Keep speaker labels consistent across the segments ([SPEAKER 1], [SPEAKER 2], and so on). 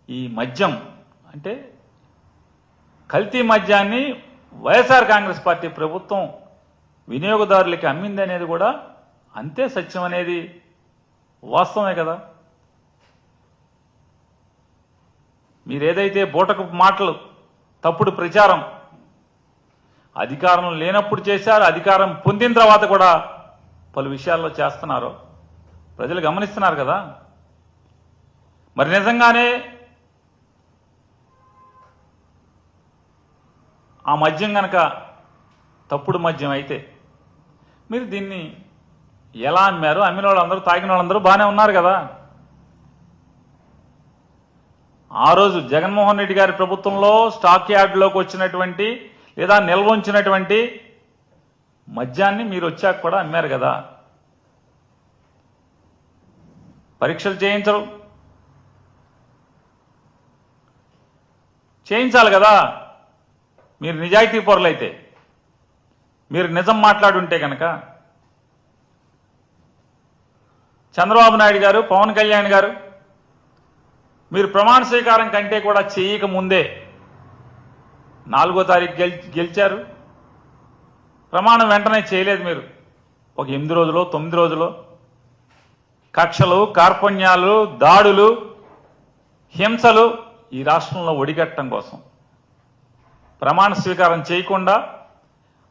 [SPEAKER 1] ఈ మద్యం అంటే కల్తీ మద్యాన్ని వైఎస్ఆర్ కాంగ్రెస్ పార్టీ ప్రభుత్వం వినియోగదారులకి అమ్మింది అనేది కూడా అంతే సత్యం అనేది వాస్తవమే కదా. మీరేదైతే బూటకు మాటలు, తప్పుడు ప్రచారం అధికారం లేనప్పుడు చేశారు, అధికారం పొందిన తర్వాత కూడా పలు విషయాల్లో చేస్తున్నారు, ప్రజలు గమనిస్తున్నారు కదా. మరి నిజంగానే ఆ మద్యం గనక తప్పుడు మద్యం అయితే మీరు దీన్ని ఎలా అమ్మారు? అమ్మిన వాళ్ళందరూ, తాగిన వాళ్ళందరూ బాగానే ఉన్నారు కదా. ఆ రోజు జగన్మోహన్ రెడ్డి గారి ప్రభుత్వంలో స్టాక్ యార్డులోకి వచ్చినటువంటి లేదా నిల్వ ఉంచినటువంటి మద్యాన్ని మీరు వచ్చాక కూడా అమ్మారు కదా. పరీక్షలు చేయించరు, చేయించాలి కదా. మీరు నిజాయితీ పరులైతే, మీరు నిజం మాట్లాడుంటే కనుక చంద్రబాబు నాయుడు గారు, పవన్ కళ్యాణ్ గారు మీరు ప్రమాణ స్వీకారం కంటే కూడా చేయక ముందే 4వ తారీఖు గెలిచారు. ప్రమాణం వెంటనే చేయలేదు మీరు. ఒక 8 రోజులు 9 రోజులు కక్షలు, కార్పణ్యాలు, దాడులు, హింసలు ఈ రాష్ట్రంలో ఒడిగట్టడం కోసం ప్రమాణ స్వీకారం చేయకుండా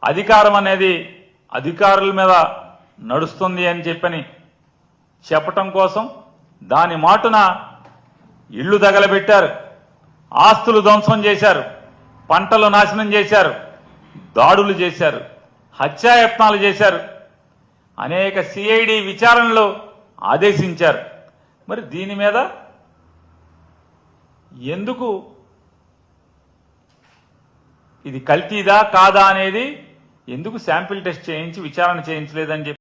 [SPEAKER 1] అధికారం అనేది అధికారుల మీద నడుస్తుంది అని చెప్పని చెప్పటం కోసం దాని మాటున ఇళ్లు తగలబెట్టారు, ఆస్తులు ధ్వంసం చేశారు, పంటలు నాశనం చేశారు, దాడులు చేశారు, హత్యాయత్నాలు చేశారు, అనేక సిఐడి విచారణలు ఆదేశించారు. మరి దీని మీద ఎందుకు ఇది కల్తీదా కాదా అనేది ఎందుకు శాంపిల్ టెస్ట్ చేయించి విచారణ చేయించలేదని చెప్పి